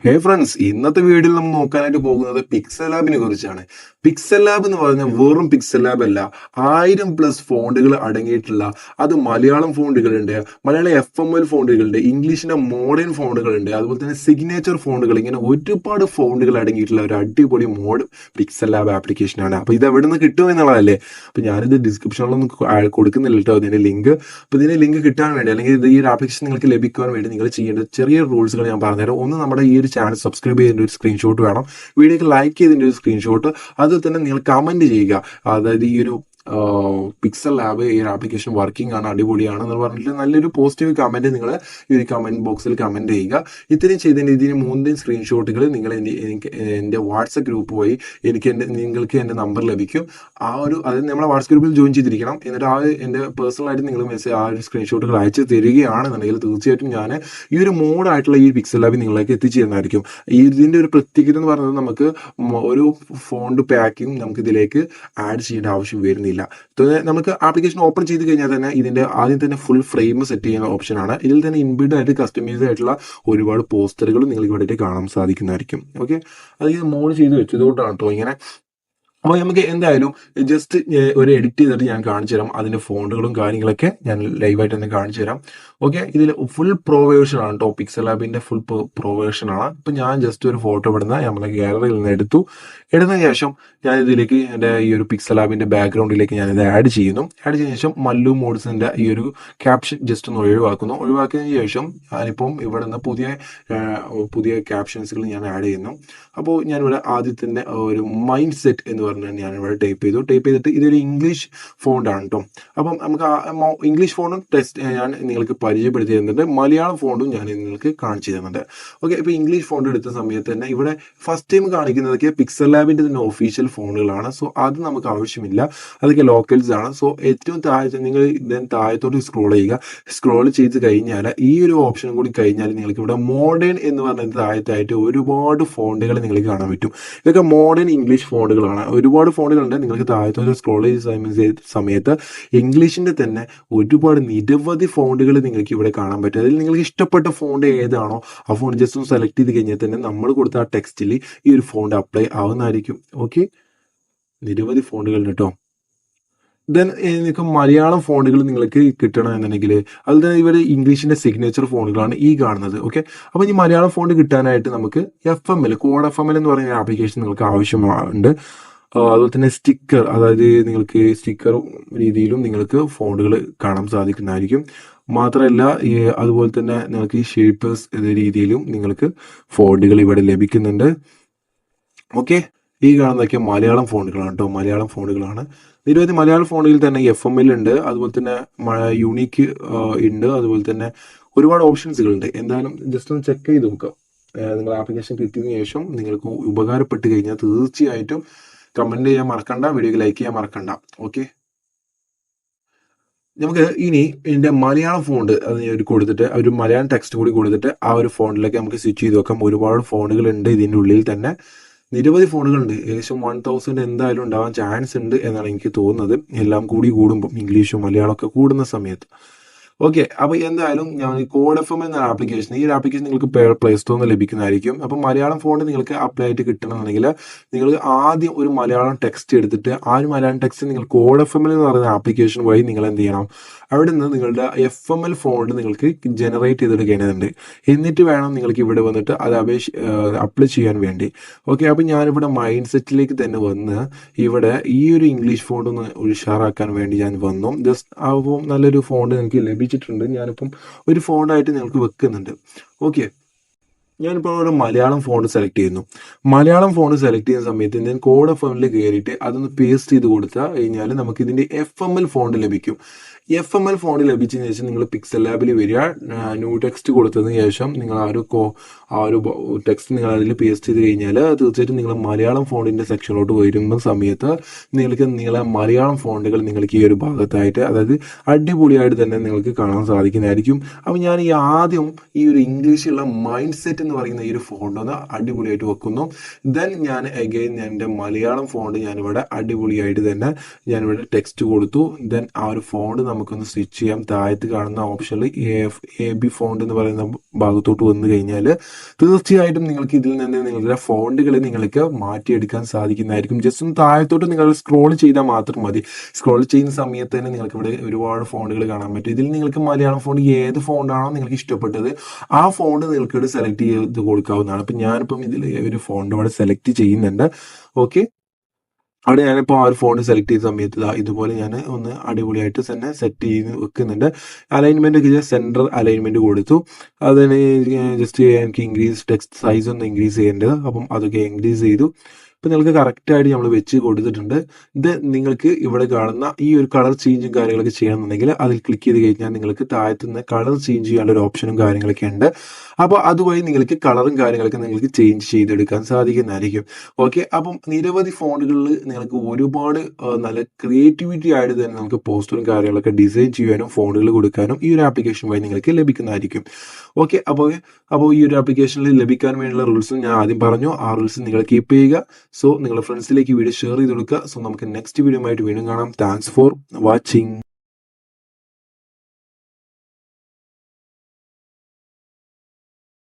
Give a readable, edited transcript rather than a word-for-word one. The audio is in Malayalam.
ഹേ ഫ്രണ്ട്സ്, ഇന്നത്തെ വീഡിയോയിൽ നമ്മൾ നോക്കാനായിട്ട് പോകുന്നത് പിക്സൽ ലാബിനെ കുറിച്ചാണ്. പിക്സൽ ലാബ് എന്ന് പറഞ്ഞാൽ വെറും പിക്സൽ ലാബ് അല്ല, 1000+ ഫോണ്ടുകൾ അടങ്ങിയിട്ടുള്ള, അത് മലയാളം ഫോണ്ടുകളുണ്ട്, മലയാള FML ഫോണ്ടുകളുണ്ട്, ഇംഗ്ലീഷിന്റെ മോഡേൺ ഫോണ്ടുകളുണ്ട്, അതുപോലെ തന്നെ സിഗ്നേച്ചർ ഫോണ്ടുകൾ, ഇങ്ങനെ ഒരുപാട് ഫോണ്ടുകൾ അടങ്ങിയിട്ടുള്ള ഒരു അടിപൊളി മോഡ് പിക്സൽ ലാബ് ആപ്ലിക്കേഷനാണ്. അപ്പോൾ ഇത് എവിടെ നിന്ന് കിട്ടും എന്നുള്ളതല്ലേ. അപ്പോൾ ഞാനിത് ഡിസ്ക്രിപ്ഷനിലൊന്നും കൊടുക്കുന്നില്ല കേട്ടോ, ഇതിന്റെ ലിങ്ക്. അപ്പോൾ ഇതിന്റെ ലിങ്ക് കിട്ടാൻ വേണ്ടി, അല്ലെങ്കിൽ ഈ ഒരു ആപ്ലിക്കേഷൻ നിങ്ങൾക്ക് ലഭിക്കുവാൻ വേണ്ടി നിങ്ങൾ ചെയ്യേണ്ട ചെറിയ റൂൾസുകൾ ഞാൻ പറഞ്ഞുതരാം. ഒന്ന്, നമ്മുടെ ഈ ഒരു ചാനൽ സബ്സ്ക്രൈബ് ചെയ്തതിൻ്റെ ഒരു സ്ക്രീൻഷോട്ട് വേണം. വീഡിയോക്ക് ലൈക്ക് ചെയ്തതിൻ്റെ ഒരു സ്ക്രീൻഷോട്ട്. അതുപോലെ തന്നെ നിങ്ങൾ കമന്റ് ചെയ്യുക, അതായത് ഈ ഒരു പിക്സൽ ലാബ് ഈ ഒരു ആപ്ലിക്കേഷൻ വർക്കിംഗ് ആണ്, അടിപൊളിയാണ് എന്ന് പറഞ്ഞിട്ട് നല്ലൊരു പോസിറ്റീവ് കമന്റ് നിങ്ങൾ ഈ ഒരു കമന്റ് ബോക്സിൽ കമന്റ് ചെയ്യുക. ഇത്രയും ചെയ്തതിന് ഇതിന് 3 സ്ക്രീൻഷോട്ടുകൾ നിങ്ങൾ എൻ്റെ വാട്സപ്പ് ഗ്രൂപ്പ് വഴി നിങ്ങൾക്ക് എൻ്റെ നമ്പർ ലഭിക്കും. അത് നമ്മളെ വാട്സപ്പ് ഗ്രൂപ്പിൽ ജോയിൻ ചെയ്തിരിക്കണം. എന്നിട്ട് എൻ്റെ പേഴ്സണലായിട്ട് നിങ്ങൾ മെസ്സേജ് ഒരു സ്ക്രീൻഷോട്ടുകൾ അയച്ചു തരികയാണെന്നുണ്ടെങ്കിൽ തീർച്ചയായിട്ടും ഞാൻ ഈ ഒരു മോഡായിട്ടുള്ള ഈ പിക്സൽ ലാബിൽ നിങ്ങളിലേക്ക് എത്തിച്ചു തരുന്നതായിരിക്കും. ഇതിൻ്റെ ഒരു പ്രത്യേകത എന്ന് പറയുന്നത്, നമുക്ക് ഒരു ഫോണ്ട് പാക്കിംഗ് നമുക്ക് ഇതിലേക്ക് ആഡ് ചെയ്യേണ്ട ആവശ്യം വരുന്നില്ല. നമുക്ക് ആപ്ലിക്കേഷൻ ഓപ്പൺ ചെയ്ത് കഴിഞ്ഞാൽ തന്നെ ഇതിന്റെ ആദ്യം തന്നെ ഫുൾ ഫ്രെയിം സെറ്റ് ചെയ്യുന്ന ഓപ്ഷനാണ്. ഇതിൽ തന്നെ ഇൻബിൽഡ് ആയിട്ട് കസ്റ്റമൈസ്ഡ് ആയിട്ടുള്ള ഒരുപാട് പോസ്റ്ററുകൾ നിങ്ങൾക്ക് ഇവിടെ കാണാൻ സാധിക്കുന്നതായിരിക്കും. ഓക്കെ, അത് മോഡ് ചെയ്ത് വെച്ചതുകൊണ്ടാണ് കേട്ടോ ഇങ്ങനെ. അപ്പോൾ നമുക്ക് എന്തായാലും ജസ്റ്റ് ഒരു എഡിറ്റ് ചെയ്തിട്ട് ഞാൻ കാണിച്ചു തരാം. അതിന്റെ ഫോണ്ടുകളും കാര്യങ്ങളൊക്കെ ഞാൻ ലൈവായിട്ട് തന്നെ കാണിച്ചു തരാം. ഓക്കെ, ഇതിൽ ഫുൾ പ്രോ വേർഷൻ ആണ് കേട്ടോ, പിക്സൽ ലാബിന്റെ ഫുൾ പ്രോ വേർഷൻ ആണ്. ഇപ്പൊ ഞാൻ ജസ്റ്റ് ഒരു ഫോട്ടോ ഇവിടുന്ന് നമ്മുടെ ഗാലറിയിൽ നിന്ന് എടുത്ത ശേഷം ഞാൻ ഇതിലേക്ക് എൻ്റെ ഈ ഒരു പിക്സൽ ലാബിന്റെ ബാക്ക്ഗ്രൗണ്ടിലേക്ക് ഞാൻ ഇത് ആഡ് ചെയ്യുന്നു. ആഡ് ചെയ്ത ശേഷം മല്ലു മോഡ്സിന്റെ ഈ ഒരു ക്യാപ്ഷൻ ജസ്റ്റ് ഒന്ന് ഒഴിവാക്കിയതിനു ശേഷം ഞാനിപ്പം ഇവിടെ നിന്ന് പുതിയ ക്യാപ്ഷൻസുകൾ ഞാൻ ആഡ് ചെയ്യുന്നു. അപ്പോൾ ഞാനിവിടെ ആദ്യത്തെ ഒരു മൈൻഡ് സെറ്റ് എന്ന് പറഞ്ഞാൽ ഞാനിവിടെ ടൈപ്പ് ചെയ്തിട്ട് ഇതൊരു ഇംഗ്ലീഷ് ഫോണ്ടാണ് കേട്ടോ. അപ്പം നമുക്ക് ഇംഗ്ലീഷ് ഫോണ്ടും ഞാൻ നിങ്ങൾക്ക് പരിചയപ്പെടുത്തി തരുന്നുണ്ട്, മലയാളം ഫോണ്ടും ഞാൻ നിങ്ങൾക്ക് കാണിച്ചു തരുന്നുണ്ട്. ഓക്കെ, ഇപ്പോൾ ഇംഗ്ലീഷ് ഫോണ്ട് എടുത്ത സമയത്ത് തന്നെ ഇവിടെ ഫസ്റ്റ് ടൈം കാണിക്കുന്നതൊക്കെ പിക്സൽ ലാബിന്റെ തന്നെ ഒഫീഷ്യൽ ഫോണുകളാണ്. സോ അത് നമുക്ക് ആവശ്യമില്ല, അതൊക്കെ ലോക്കൽസ് ആണ്. സോ ഏറ്റവും നിങ്ങൾ താഴത്തോട്ട് സ്ക്രോൾ ചെയ്ത് കഴിഞ്ഞാൽ ഈ ഒരു ഓപ്ഷൻ കൂടി കഴിഞ്ഞാൽ നിങ്ങൾക്ക് ഇവിടെ മോഡേൺ എന്ന് പറഞ്ഞ താഴത്തായിട്ട് ഒരുപാട് ഫോണ്ടുകൾ നിങ്ങൾക്ക് കാണാൻ പറ്റും. ഇതൊക്കെ മോഡേൺ ഇംഗ്ലീഷ് ഫോണ്ടുകളാണ്. ഒരുപാട് ഫോണ്ടുകളുണ്ട്. നിങ്ങൾക്ക് താഴത്തോട്ട് സ്ക്രോൾ ചെയ്ത സമയത്ത് ഇംഗ്ലീഷിന്റെ തന്നെ ഒരുപാട് നിരവധി ഫോണ്ടുകൾ നിങ്ങൾക്ക് ഇവിടെ കാണാൻ പറ്റും. അതിൽ നിങ്ങൾക്ക് ഇഷ്ടപ്പെട്ട ഫോണ്ട് ഏതാണോ ആ ഫോണ്ട് ജസ്റ്റ് ഒന്ന് സെലക്ട് ചെയ്ത് കഴിഞ്ഞാൽ തന്നെ നമ്മൾ കൊടുത്ത ആ ടെക്സ്റ്റിൽ ഈ ഒരു ഫോണ്ട് അപ്ലൈ ആവുന്നതായിരിക്കും. ഓക്കെ, നിരവധി ഫോണ്ടുകൾ കേട്ടോ. ദെൻ നിങ്ങൾക്ക് മലയാളം ഫോണ്ടുകൾ നിങ്ങൾക്ക് കിട്ടണം എന്നുണ്ടെങ്കിൽ അതിൽ തന്നെ ഇവർ ഇംഗ്ലീഷിന്റെ സിഗ്നേച്ചർ ഫോണ്ടുകളാണ് ഈ കാണുന്നത്. ഓക്കെ, അപ്പോൾ ഈ മലയാളം ഫോണ്ട് കിട്ടാനായിട്ട് നമുക്ക് FML കോഡ് FML എന്ന് പറയുന്ന ആപ്ലിക്കേഷൻ നിങ്ങൾക്ക് ആവശ്യമുണ്ട്. അതുപോലെ തന്നെ സ്റ്റിക്കർ, അതായത് നിങ്ങൾക്ക് സ്റ്റിക്കർ രീതിയിലും നിങ്ങൾക്ക് ഫോണ്ടുകൾ കാണാൻ സാധിക്കുന്നതായിരിക്കും. മാത്രമല്ല അതുപോലെ തന്നെ നിങ്ങൾക്ക് ഈ ഷേപ്പേഴ്സ് എന്ന രീതിയിലും നിങ്ങൾക്ക് ഫോണ്ടുകൾ ഇവിടെ ലഭിക്കുന്നുണ്ട്. ഓക്കെ, ഈ കാണുന്നതൊക്കെ മലയാളം ഫോണ്ടുകളാണ് കേട്ടോ, മലയാളം ഫോണ്ടുകളാണ്. നിരവധി മലയാളം ഫോണ്ടുകളിൽ തന്നെ FML ഉണ്ട്, അതുപോലെ തന്നെ യൂണീക്ക് ഉണ്ട്, അതുപോലെ തന്നെ ഒരുപാട് ഓപ്ഷൻസുകളുണ്ട്. എന്തായാലും ജസ്റ്റ് ഒന്ന് ചെക്ക് ചെയ്ത് നോക്കാം. നിങ്ങൾ ആപ്ലിക്കേഷൻ കിട്ടിയതിനു ശേഷം നിങ്ങൾക്ക് ഉപകാരപ്പെട്ട് കഴിഞ്ഞാൽ തീർച്ചയായിട്ടും കമന്റ് ചെയ്യാൻ മറക്കണ്ട, വീഡിയോക്ക് ലൈക്ക് ചെയ്യാൻ മറക്കണ്ട. ഓക്കെ, നമുക്ക് ഇനി ഇതിന്റെ മലയാളം ഫോണ്ട് അത് കൊടുത്തിട്ട് ഒരു മലയാളം ടെക്സ്റ്റ് കൂടി കൊടുത്തിട്ട് ആ ഒരു ഫോണ്ടിലേക്ക് നമുക്ക് സ്വിച്ച് ചെയ്ത് നോക്കാം. ഒരുപാട് ഫോണ്ടുകൾ ഉണ്ട് ഇതിൻ്റെ ഉള്ളിൽ തന്നെ, നിരവധി ഫോണുകളുണ്ട്. ഏകദേശം 1000 എന്തായാലും ഉണ്ടാവാൻ ചാൻസ് ഉണ്ട് എന്നാണ് എനിക്ക് തോന്നുന്നത്, എല്ലാം കൂടുമ്പോൾ ഇംഗ്ലീഷും മലയാളം ഒക്കെ കൂടുന്ന സമയത്ത്. ഓക്കെ, അപ്പോൾ എന്തായാലും ഞാൻ കോഡ് FM എന്ന ആപ്ലിക്കേഷൻ, ഈ ഒരു ആപ്ലിക്കേഷൻ നിങ്ങൾക്ക് പ്ലേ സ്റ്റോറിൽ നിന്ന് ലഭിക്കുന്നതായിരിക്കും. അപ്പം മലയാളം ഫോണ്ട് നിങ്ങൾക്ക് അപ്ലൈ ആയിട്ട് കിട്ടണമെന്നുണ്ടെങ്കിൽ നിങ്ങൾ ആദ്യം ഒരു മലയാളം ടെക്സ്റ്റ് എടുത്തിട്ട് ആ ഒരു മലയാളം ടെക്സ്റ്റ് നിങ്ങൾ കോഡ് FML എന്ന് പറയുന്ന ആപ്ലിക്കേഷൻ വഴി നിങ്ങൾ എന്ത് ചെയ്യണം, അവിടെ നിന്ന് നിങ്ങളുടെ FML ഫോണ്ട് നിങ്ങൾക്ക് ജനറേറ്റ് ചെയ്തെടുക്കേണ്ടതുണ്ട്. എന്നിട്ട് വേണം നിങ്ങൾക്ക് ഇവിടെ വന്നിട്ട് അത് അപ്ലൈ ചെയ്യാൻ വേണ്ടി. ഓക്കെ, അപ്പം ഞാനിവിടെ മൈൻഡ് സെറ്റിലേക്ക് തന്നെ വന്ന് ഇവിടെ ഈ ഒരു ഇംഗ്ലീഷ് ഫോണ്ട് ഒന്ന് ഉഷാറാക്കാൻ വേണ്ടി ഞാൻ വന്നു. ജസ്റ്റ് അപ്പോൾ നല്ലൊരു ഫോണ്ട് എനിക്ക് ലഭിച്ചിട്ടുണ്ട്. ഞാനിപ്പം ഒരു ഫോണ്ടായിട്ട് നിങ്ങൾക്ക് വെക്കുന്നുണ്ട്. ഓക്കെ, ഞാനിപ്പോൾ ഒരു മലയാളം ഫോണ്ട് സെലക്ട് ചെയ്യുന്നു. മലയാളം ഫോണ്ട് സെലക്ട് ചെയ്യുന്ന സമയത്ത് ഞാൻ കോഡ് FML കയറിയിട്ട് അതൊന്ന് പേസ്റ്റ് ചെയ്ത് കൊടുത്താൽ കഴിഞ്ഞാൽ നമുക്ക് ഇതിൻ്റെ FML ഫോണ്ട് ലഭിക്കും. FML ഫോണ്ട് ലഭിച്ചതിന് ശേഷം നിങ്ങൾ പിക്സൽ ലാബിൽ വരിക, ന്യൂ ടെക്സ്റ്റ് കൊടുത്തതിന് ശേഷം നിങ്ങൾ ആ ഒരു ടെക്സ്റ്റ് നിങ്ങൾ അതിൽ പേസ്റ്റ് ചെയ്ത് കഴിഞ്ഞാൽ തീർച്ചയായിട്ടും നിങ്ങൾ മലയാളം ഫോണ്ടിൻ്റെ സെക്ഷനിലോട്ട് വരുന്ന സമയത്ത് നിങ്ങൾക്ക് മലയാളം ഫോണ്ടുകൾ നിങ്ങൾക്ക് ഈ ഒരു ഭാഗത്തായിട്ട്, അതായത് അടിപൊളിയായിട്ട് തന്നെ നിങ്ങൾക്ക് കാണാൻ സാധിക്കുന്നതായിരിക്കും. അപ്പോൾ ഞാൻ ആദ്യം ഈ ഒരു ഇംഗ്ലീഷിലുള്ള മൈൻഡ് സെറ്റ് എന്ന് പറയുന്ന ഈ ഒരു ഫോണ്ട് ഒന്ന് അടിപൊളിയായിട്ട് വെക്കുന്നു. ദെൻ ഞാൻ അഗൈൻ എൻ്റെ മലയാളം ഫോണ്ട് ഞാനിവിടെ അടിപൊളിയായിട്ട് തന്നെ ഞാനിവിടെ ടെക്സ്റ്റ് കൊടുത്തു. ദെൻ ആ ഒരു ഫോണ്ട് നമുക്കൊന്ന് സ്വിച്ച് ചെയ്യാം. താഴത്ത് കാണുന്ന ഓപ്ഷനിൽ AB ഫോണ്ട് എന്ന് പറയുന്ന ഭാഗത്തോട്ട് വന്നു കഴിഞ്ഞാൽ തീർച്ചയായിട്ടും നിങ്ങൾക്ക് ഇതിൽ നിന്ന് നിങ്ങളുടെ ഫോണ്ടുകൾ നിങ്ങൾക്ക് മാറ്റിയെടുക്കാൻ സാധിക്കുന്നതായിരിക്കും. ജസ്റ്റ് ഒന്ന് താഴത്തോട്ട് നിങ്ങൾ സ്ക്രോൾ ചെയ്താൽ മാത്രം മതി. സ്ക്രോൾ ചെയ്യുന്ന സമയത്ത് തന്നെ നിങ്ങൾക്ക് ഇവിടെ ഒരുപാട് ഫോണ്ടുകൾ കാണാൻ പറ്റും. ഇതിൽ നിങ്ങൾക്ക് മലയാളം ഫോണ്ട് ഏത് ഫോണ്ടാണോ നിങ്ങൾക്ക് ഇഷ്ടപ്പെട്ടത് ആ ഫോണ്ട് നിങ്ങൾക്ക് ഇവിടെ സെലക്ട് ചെയ്ത് കൊടുക്കാവുന്നതാണ്. അപ്പം ഞാനിപ്പം ഇതിൽ ഒരു ഫോണ്ട് ഇവിടെ സെലക്ട് ചെയ്യുന്നുണ്ട്. ഓക്കെ, അവിടെ ഞാനിപ്പോൾ ആ ഒരു ഫോണ്ട് സെലക്ട് ചെയ്ത സമയത്ത് ഇതുപോലെ ഞാൻ ഒന്ന് അടിപൊളിയായിട്ട് തന്നെ സെറ്റ് ചെയ്ത് വെക്കുന്നുണ്ട്. അലൈൻമെന്റ് ഒക്കെ സെൻട്രൽ അലൈൻമെന്റ് കൊടുത്തു. അതിന് ജസ്റ്റ് എനിക്ക് ഇൻക്രീസ് ടെക്സ്റ്റ് സൈസ് ഒന്ന് ഇൻക്രീസ് ചെയ്യേണ്ടത്, അപ്പം അതൊക്കെ ഇൻക്രീസ് ചെയ്തു. ഇപ്പം നിങ്ങൾക്ക് കറക്റ്റായിട്ട് നമ്മൾ വെച്ച് കൊടുത്തിട്ടുണ്ട്. ഇത് നിങ്ങൾക്ക് ഇവിടെ കാണുന്ന ഈ ഒരു കളർ ചേഞ്ചും കാര്യങ്ങളൊക്കെ ചെയ്യണമെന്നുണ്ടെങ്കിൽ അതിൽ ക്ലിക്ക് ചെയ്ത് കഴിഞ്ഞാൽ നിങ്ങൾക്ക് താഴത്തു നിന്ന് കളർ ചേഞ്ച് ചെയ്യാനുള്ള ഒരു ഓപ്ഷനും കാര്യങ്ങളൊക്കെ ഉണ്ട്. അപ്പോൾ അതുവഴി നിങ്ങൾക്ക് കളറും കാര്യങ്ങളൊക്കെ നിങ്ങൾക്ക് ചേഞ്ച് ചെയ്തെടുക്കാൻ സാധിക്കുന്നതായിരിക്കും. ഓക്കെ, അപ്പം നിരവധി ഫോണ്ടുകളിൽ നിങ്ങൾക്ക് ഒരുപാട് നല്ല ക്രിയേറ്റിവിറ്റി ആയിട്ട് തന്നെ നമുക്ക് പോസ്റ്ററും കാര്യങ്ങളൊക്കെ ഡിസൈൻ ചെയ്യാനും ഫോണ്ടുകൾ കൊടുക്കാനും ഈ ഒരു ആപ്ലിക്കേഷൻ വഴി നിങ്ങൾക്ക് ലഭിക്കുന്നതായിരിക്കും. ഓക്കെ, അപ്പോൾ ഈ ഒരു ആപ്ലിക്കേഷനിൽ ലഭിക്കാൻ വേണ്ടിയുള്ള റൂൾസും ഞാൻ ആദ്യം പറഞ്ഞു. ആ റൂൾസ് നിങ്ങൾ കീപ്പ് ചെയ്യുക. സോ നിങ്ങളുടെ ഫ്രണ്ട്സിലേക്ക് വീഡിയോ ഷെയർ ചെയ്ത് കൊടുക്കുക. സോ നമുക്ക് നെക്സ്റ്റ് വീഡിയോ ആയിട്ട് വീണ്ടും കാണാം. Thanks for watching.